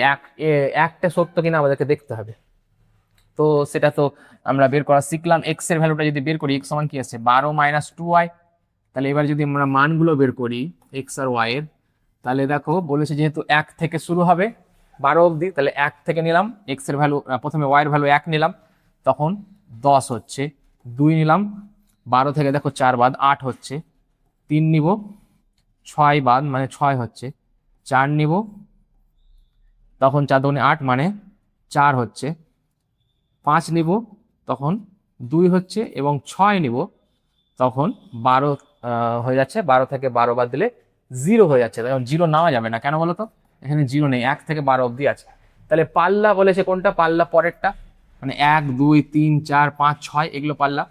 1টা সত্য কিনা আমাদেরকে দেখতে হবে, তো সেটা তো আমরা বের করা শিখলাম। এক্স এর ভ্যালুটা যদি বের করি, এক্স সমান কি আছে 12 - 2y, তাহলে এবার যদি আমরা মানগুলো বের করি এক্স আর ওয়াই এর, তাহলে দেখো বলেছে যেহেতু 1 থেকে শুরু হবে 12 অবধি, তাহলে 1 থেকে নিলাম এক্স এর ভ্যালু, প্রথমে ওয়াই এর ভ্যালু 1 নিলাম, তখন 10 হচ্ছে, 2 নিলাম, 12 থেকে দেখো 4 বাদ 8 হচ্ছে, 3 নিব, 6 বাদ মানে 6 হচ্ছে, 4 নিব, তখন 4 2 8 মানে 4 হচ্ছে, 5 নিব, তখন 2 হচ্ছে, এবং 6 নিব, তখন 12 হয়ে যাচ্ছে, 12 থেকে 12 বাদ দিলে 0 হয়ে যাচ্ছে, তখন 0 নেওয়া যাবে না, কেন বলো তো, এখানে 0 নেই, 1 থেকে 12 অবধি আছে। তাহলে পাল্লা বলেছে কোনটা, পাল্লা পরেরটা, মানে 1 2 3 4 5 6 এগুলো পাল্লা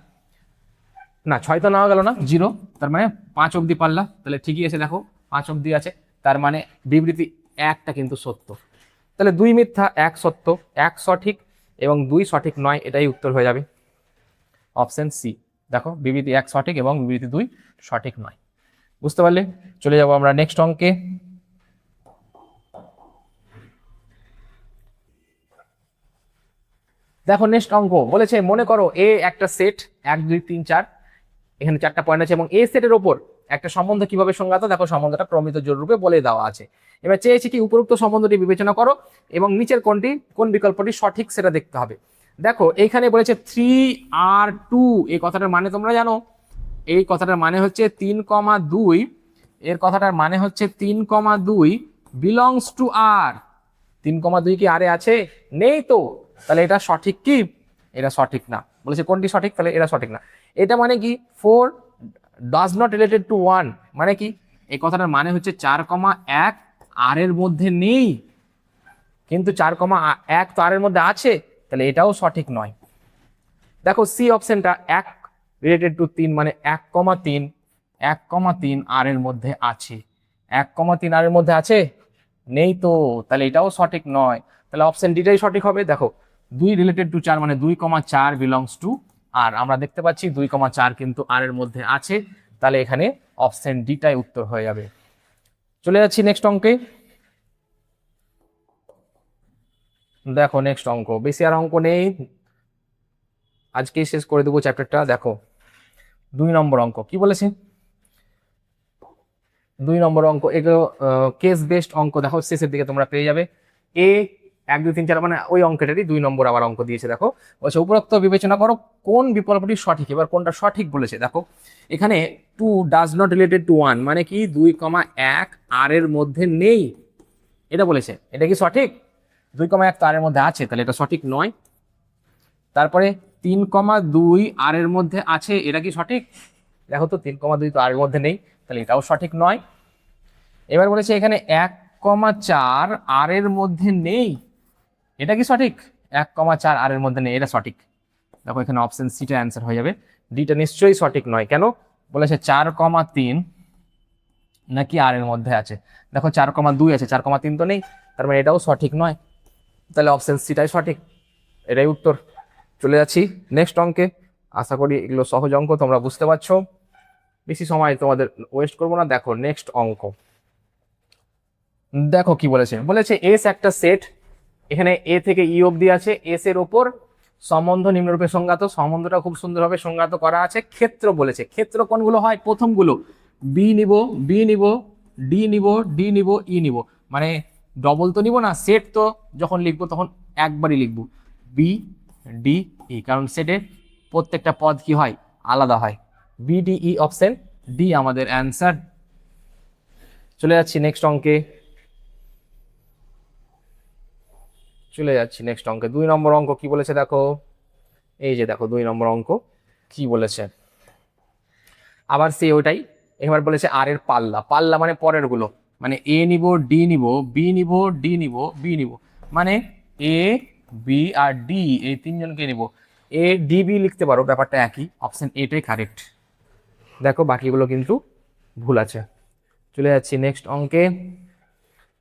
না, 6 তো নেওয়া গেল না, 0, তার মানে 5 অবধি পাল্লা, তাহলে ঠিকই আছে, দেখো 5 অবধি আছে, তার মানে বিবৃতি 1টা কিন্তু সত্য। তাহলে 2 মিথ্যা, 1 সত্য, 1 সঠিক এবং 2 সঠিক নয়, এটাই উত্তর হয়ে যাবে, অপশন সি। দেখো বিবৃতি 1 সঠিক এবং বিবৃতি 2 সঠিক নয়। বুঝতে পারলে, চলে যাব আমরা নেক্সট অঙ্কে। দেখো নেক্সট অঙ্ক বলেছে, মনে করো এ একটা সেট 1 2 3 4, এখানে 4টা পয়েন্ট আছে, এবং এ সেটের ওপর একটা সম্বন্ধ কিভাবে সংজ্ঞাত, দেখো সম্বন্ধটা প্রমিত জোড় রূপে বলে দেওয়া আছে। এবার চেয়েছি কি উপরোক্ত সম্বন্ধটি বিবেচনা করো এবং নিচের কোন বিকল্পটি সঠিক সেটা দেখতে হবে। দেখো এইখানে বলেছে 3r2, এই কথাটার মানে তোমরা জানো, এই কথাটার মানে হচ্ছে 3,2, এর কথাটার মানে হচ্ছে 3,2 বিলংস টু আর। 3,2 কি আরে আছে, নেই তো, তাহলে এটা সঠিক কি, এটা সঠিক না, বলেছে কোনটি সঠিক, তাহলে এটা সঠিক না। এটা মানে কি 4 ডাজ নট রিলেটেড টু 1, মানে কি এই কথাটার মানে হচ্ছে 4,1 আর এর মধ্যে নেই, কিন্তু 4,1 তো আর এর মধ্যে আছে, তাহলে এটাও সঠিক নয়। দেখো সি অপশনটা 1 রিলেটেড টু 3, মানে 1,3 আর এর মধ্যে আছে, 1,3 আর এর মধ্যে আছে, নেই তো, তাহলে এটাও সঠিক নয়, তাহলে অপশন ডিটাই সঠিক হবে। দেখো 2 রিলেটেড টু 4, মানে 2,4 বিলংস টু আর, আমরা দেখতে পাচ্ছি 2,4 কিন্তু আর এর মধ্যে আছে, তাহলে এখানে অপশন ডিটাই উত্তর হয়ে যাবে। চলে যাচ্ছি নেক্সট অঙ্কে। দেখো নেক্সট অঙ্ক, বেশি আর অঙ্ক নেই, আজকেই শেষ করে দেবো চ্যাপ্টারটা। দেখো 2 নম্বর অঙ্ক কি বলেছে, 2 নম্বর অঙ্ক, এগুলো কেস বেসড অঙ্ক, দেখো শেষের দিকে তোমরা পেয়ে যাবে। এ 1 2 3 4, মানে ওই অঙ্কটারই 2 নম্বর আবার অঙ্ক দিয়েছে। দেখো বলছে উপরোক্ত বিবেচনা করো কোন বিকল্পটি সঠিক, এবার কোনটা সঠিক বলেছে। দেখো এখানে 2 ডাজ নট রিলেটেড টু 1, মানে কি 2,1 আর এর মধ্যে নেই, এটা বলেছে, এটা কি সঠিক, 2,1 তো আর এর মধ্যে আছে, তাহলে এটা সঠিক নয়। তারপরে 3,2 আর এর মধ্যে আছে, এটা কি সঠিক? দেখো তো 3,2 তো আর এর মধ্যে নেই, তাহলে এটাও সঠিক নয়। এবার বলেছে এখানে 1,4 আর এর মধ্যে নেই, এটা কি সঠিক? 1,4 আর এর মধ্যে নেই, এটা সঠিক। দেখো এখানে অপশন সিটা অ্যান্সার হয়ে যাবে, ডিটা নিশ্চয়ই সঠিক নয়। কেন? বলেছে 4,3 নাকি আর এর মধ্যে আছে। দেখো 4,2 আছে, 4,3 তো নেই, তার মানে এটাও সঠিক নয়, তাহলে অপশন সিটাই সঠিক, এটাই উত্তর। চলে যাচ্ছি নেক্সট অঙ্কে। আশা করি এগুলো সহজ অঙ্ক, তোমরা বুঝতে পারছো, বেশি সময় তোমাদের ওয়েস্ট করবো না। দেখো নেক্সট অঙ্ক, দেখো কি বলেছে। বলেছে এস একটা সেট, এখানে এ থেকে ই অবধি আছে, এস এর ওপর সম্বন্ধ নিম্নরূপে সংজ্ঞাত। সম্বন্ধটা খুব সুন্দরভাবে সংজ্ঞাত করা আছে। ক্ষেত্র বলেছে, ক্ষেত্র কোনগুলো হয়? প্রথমগুলো বি নিব, বি নিব, ডি নিব, ডি নিব, ই নিব, মানে ডবল তো নিব না, সেট তো যখন লিখবো তখন একবারই লিখবো বি ডি ই, কারণ সেটে প্রত্যেকটা পদ কি হয়? আলাদা হয়। B D E, option D আমাদের অ্যান্সার। চলে যাচ্ছি নেক্সট অঙ্কে, চলে যাচ্ছি নেক্সট অঙ্কে। 2 নম্বর অঙ্ক কি বলেছে দেখো, এই যে দেখো 2 নম্বর অঙ্ক কি বলেছে, আবার সে ওটাই। এবার বলেছে আর এর পাল্লা, পাল্লা মানে পরের গুলো, মানে এ নিব, ডি নিব, বি নিব, ডি নিব, বি নিব, মানে এ বি আর ডি এই তিনজনকে নিব। এ ডি বি লিখতে পারো, ব্যাপারটা একই, অপশন এটাই কারেক্ট। দেখো বাকিগুলো কিন্তু ভুল আছে। চলে যাচ্ছি নেক্সট অঙ্কে,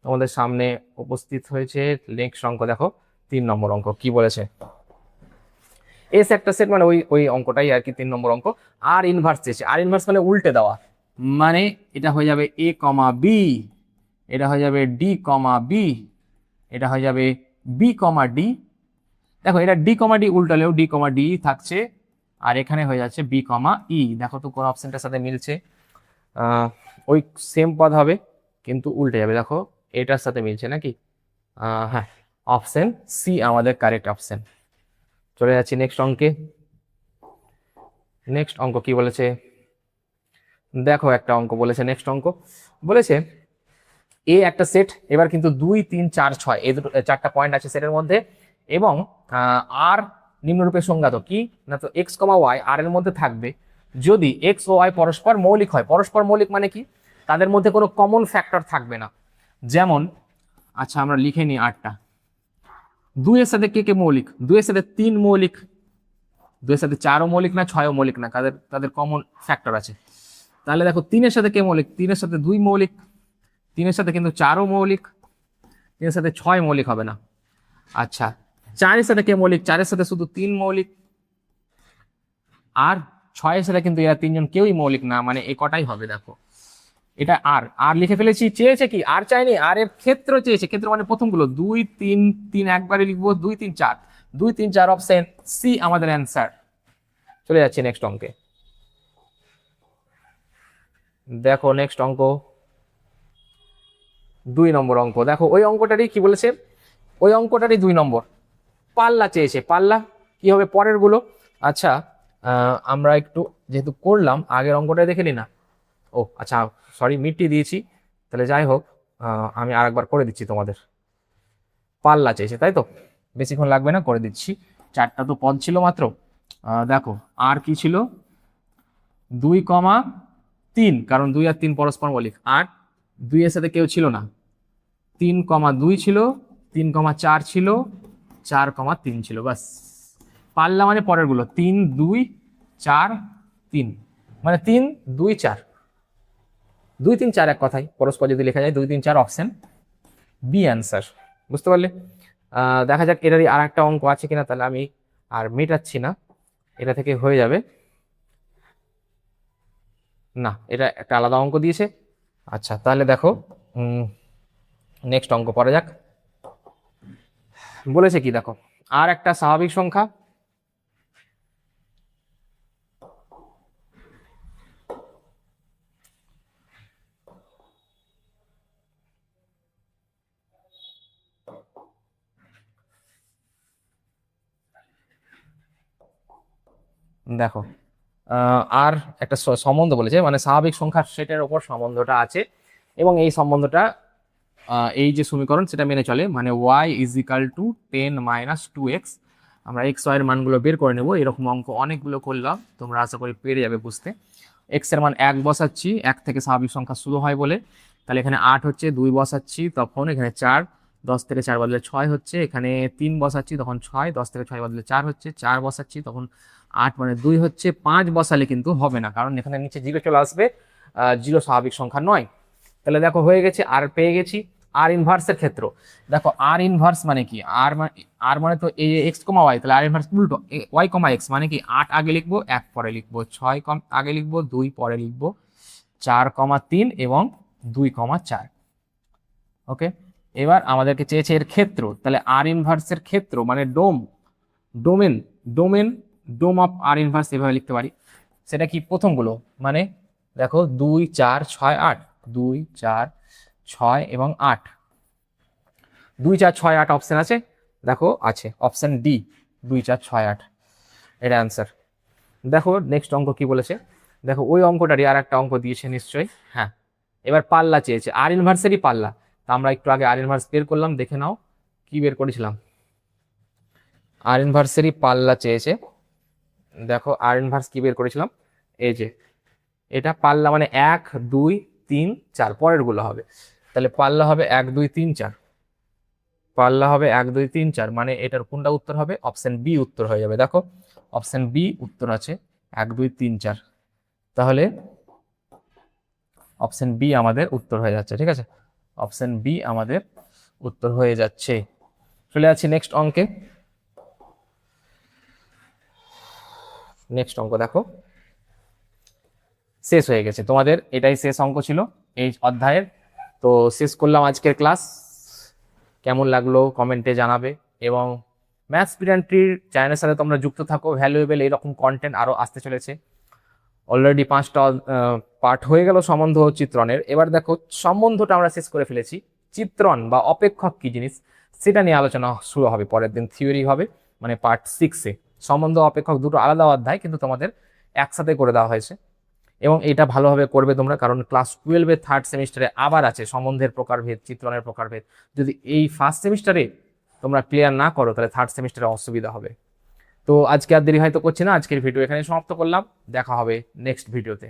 তোমাদের সামনে উপস্থিত হয়েছে নেক্সট অঙ্ক। দেখো 3 নম্বর অঙ্ক কি বলেছে। এস একটা সেট, মানে ওই ওই অঙ্কটাই আর কি, 3 নম্বর অঙ্ক। আর ইনভার্স চেয়েছে, আর ইনভার্স মানে উল্টে দেওয়া, মানে এটা হয়ে যাবে এ কমা বি, এটা হয়ে যাবে ডি কমা বি, এটা হয়ে যাবে বি কমা ডি। দেখো এটা ডি কমা ডি উল্টালেও ডি কমা ডি থাকছে, আর এখানে হয়ে যাচ্ছে বি কমা ই। দেখো তো কোন অপশনটার সাথে মিলছে? ওই সেম পদ হবে কিন্তু উল্টে যাবে। দেখো এটার সাথে মিলছে নাকি? হ্যাঁ, অপশন সি আমাদের কারেক্ট অপশন। চলে যাচ্ছি নেক্সট অঙ্কে। নেক্সট অঙ্ক কি বলেছে দেখো, একটা অঙ্ক বলেছে, নেক্সট অঙ্ক বলেছে এ একটা সেট, এবার কিন্তু 2 3 4 6 এই দুটো 4টা পয়েন্ট আছে সেটের মধ্যে, এবং আর নিম্নরূপে সংজ্ঞাত কি না, তো এক্স কমা ওয়াই আর এর মধ্যে থাকবে যদি এক্স ও ওয়াই পরস্পর মৌলিক হয়। পরস্পর মৌলিক মানে কি? তাদের মধ্যে কোনো কমন ফ্যাক্টর থাকবে না। যেমন, আচ্ছা আমরা লিখে নিই আটটা। 2 এর সাথে কে কে মৌলিক? 2 এর সাথে 3 মৌলিক, 2 এর সাথে 4ও মৌলিক না, 6ও মৌলিক না, তাদের তাদের কমন ফ্যাক্টর আছে। তাহলে দেখো 3 এর সাথে কে মৌলিক? 3 এর সাথে 2 মৌলিক, 3 এর সাথে কিন্তু 4ও মৌলিক, 3 এর সাথে 6 মৌলিক হবে না। আচ্ছা 4 এর সাথে কে মৌলিক? 4 এর সাথে শুধু 3 মৌলিক, আর 6 এর সাথে কিন্তু এরা তিনজন কেউই মৌলিক না, মানে এ কটাই হবে। দেখো এটা আর আর লিখে ফেলেছি। চেয়েছে কি? আর চাইনি, আর এর ক্ষেত্র চেয়েছে। ক্ষেত্র মানে প্রথমগুলো 2 3 3 একবারে লিখবো, 2 3 4, 2 3 4, অপশন সি আমাদের অ্যান্সার। চলে যাচ্ছে নেক্সট অঙ্কে। দেখো নেক্সট অঙ্ক 2 নম্বর অঙ্ক। দেখো ওই অঙ্কটারই কি বলেছে, ওই অঙ্কটারই 2 নম্বর, পাল্লা চেয়েছে। পাল্লা কি হবে? পরের গুলো। আচ্ছা আমরা একটু যেহেতু করলাম, আগের অঙ্কটা দেখে নি না। ও আচ্ছা সরি, মিটটি দিয়েছি, তাহলে যাই হোক আমি আরেকবার করে দিচ্ছি তোমাদের। পাল্লা চেয়েছে তাই তো, বেশিক্ষণ লাগবে না, করে দিচ্ছি। 4টা তো পদ ছিল মাত্র। দেখো আর কি ছিল? 2,3, কারণ 2 আর 3 পরস্পর মৌলিক, আর 2 এর সাথে কেউ ছিল না। 3,2 ছিল, 3,4 ছিল, 4,3 ছিল, বাস। পাল্লা মানে পরের গুলো 3 2 4 3, মানে 3 2 4, 2 3 4 এক কথায় পরস্পর যদি লেখা যায় 2 3 4, অপশন বি অ্যান্সার। বুঝতে পারলে? দেখা যাক এটারই আর একটা অঙ্ক আছে কিনা, তাহলে আমি আর মেটাচ্ছি না, এটা থেকে হয়ে যাবে। না, এটা একটা আলাদা অঙ্ক দিয়েছে। আচ্ছা তাহলে দেখো নেক্সট অঙ্ক পড়া যাক। বলেছে কি দেখো, আর একটা স্বাভাবিক সংখ্যা, দেখো আর একটা সম্বন্ধ বলেছে, মানে স্বাভাবিক সংখ্যার সেটের ওপর সম্বন্ধটা আছে, এবং এই সম্বন্ধটা এই যে সমীকরণ সেটা মেনে চলে, মানে y is equal two 10 minus 2x। আমরা এক্স ওয়াই এর মানগুলো বের করে নেব। এরকম অঙ্ক অনেকগুলো করলাম, তোমরা আশা করি পেরে যাবে বুঝতে। এক্স এর মান 1 বসাচ্ছি, 1 থেকে স্বাভাবিক সংখ্যা শুরু হয় বলে, তাহলে এখানে 8 হচ্ছে, 2 বসাচ্ছি তখন এখানে 4, 10 থেকে 4 বদলে 6 হচ্ছে, এখানে 3 বসাচ্ছি তখন 6, 10 থেকে 6 বদলে 4 হচ্ছে, 4 বসাচ্ছি তখন 8 মানে 2 হচ্ছে, 5 বসালে কিন্তু হবে না, কারণ এখানে নিচে জিরো চলে আসবে, জিরো স্বাভাবিক সংখ্যা নয়। তাহলে দেখো হয়ে গেছে, আর পেয়ে গেছি। আর ইনভার্সের ক্ষেত্র দেখো, আর ইনভার্স মানে কি, আর মানে তো এই এক্স কমা ওয়াই, তাহলে আর ইনভার্স উল্টো, ওয়াই কমা এক্স মানে কি 8 আগে লিখবো, 1 পরে লিখবো, 6 আগে লিখবো, 2 পরে লিখবো, 4,3 এবং 2,4। ওকে, এবার আমাদেরকে চেয়েছে এর ক্ষেত্র, তাহলে আর ইনভার্সের ক্ষেত্র মানে domain domain dom of R inverse এভাবে লিখতে পারি। সেটা কি প্রথমগুলো, মানে দেখো 2, 4, 6, 8, 2, 4, 6 এবং 8, 2, 4, 6, 8 অপশন আছে, দেখো আছে অপশন ডি, 2, 4, 6, 8 এটা অ্যান্সার। দেখো নেক্সট অঙ্ক কি বলেছে, দেখো ওই অঙ্কটারই আর একটা অঙ্ক দিয়েছে নিশ্চয়ই। হ্যাঁ, এবার পাল্লা চেয়েছে, আর ইনভার্সেরই পাল্লা। তা আমরা একটু আগে আর ইনভার্স বের করলাম, দেখে নাও কি বের করেছিলাম। আর ইনভার্সেরই পাল্লা চেয়েছে, দেখো আর ইনভার্স কি বের করেছিলাম, এই যে এটা পাল্লা মানে 1, 2, 3, 4 পরের গুলো হবে, তাহলে পাল্লা হবে 1, 2, 3, 4, পাল্লা হবে 1, 2, 3, 4, মানে এটার কোনটা উত্তর হবে, অপশন বি উত্তর হয়ে যাবে। দেখো অপশন বি উত্তর আছে 1, 2, 3, 4, তাহলে অপশন বি আমাদের উত্তর হয়ে যাচ্ছে। ঠিক আছে, অপশন বি আমাদের উত্তর হয়ে যাচ্ছে। চলে যাচ্ছি নেক্সট অঙ্কে। নেক্সট অঙ্ক দেখো, শেষ হয়ে গেছে তোমাদের, এটাই শেষ অঙ্ক ছিল এই অধ্যায়ের। তো শেষ করলাম আজকের ক্লাস। কেমন লাগলো কমেন্টে জানাবে, এবং ম্যাথস পিরিয়ডটির চ্যানেলের সাথে তোমরা যুক্ত থাকো, ভ্যালুয়েবল এইরকম কন্টেন্ট আরও আসতে চলেছে। অলরেডি 5টা পার্ট হয়ে গেল সম্বন্ধ ও চিত্রণের। এবার দেখো সম্বন্ধটা আমরা শেষ করে ফেলেছি, চিত্রণ বা অপেক্ষক কি জিনিস সেটা নিয়ে আলোচনা শুরু হবে পরের দিন, থিওরি হবে, মানে পার্ট 6-এ। সম্বন্ধ অপেক্ষক দুটো আলাদা অধ্যায়, কিন্তু তোমাদের একসাথে করে দেওয়া হয়েছে, এবং এটা ভালোভাবে করবে তোমরা, কারণ ক্লাস 12-এর থার্ড সেমিস্টারে আবার আছে সম্বন্ধের প্রকারভেদ, চিত্রণের প্রকারভেদ। যদি এই ফার্স্ট সেমিস্টারে তোমরা ক্লিয়ার না করো তাহলে থার্ড সেমিস্টারে অসুবিধা হবে। তো আজকে আর দেরি হয়তো করছি না, আজকের ভিডিও এখানে সমাপ্ত করলাম, দেখা হবে নেক্সট ভিডিওতে।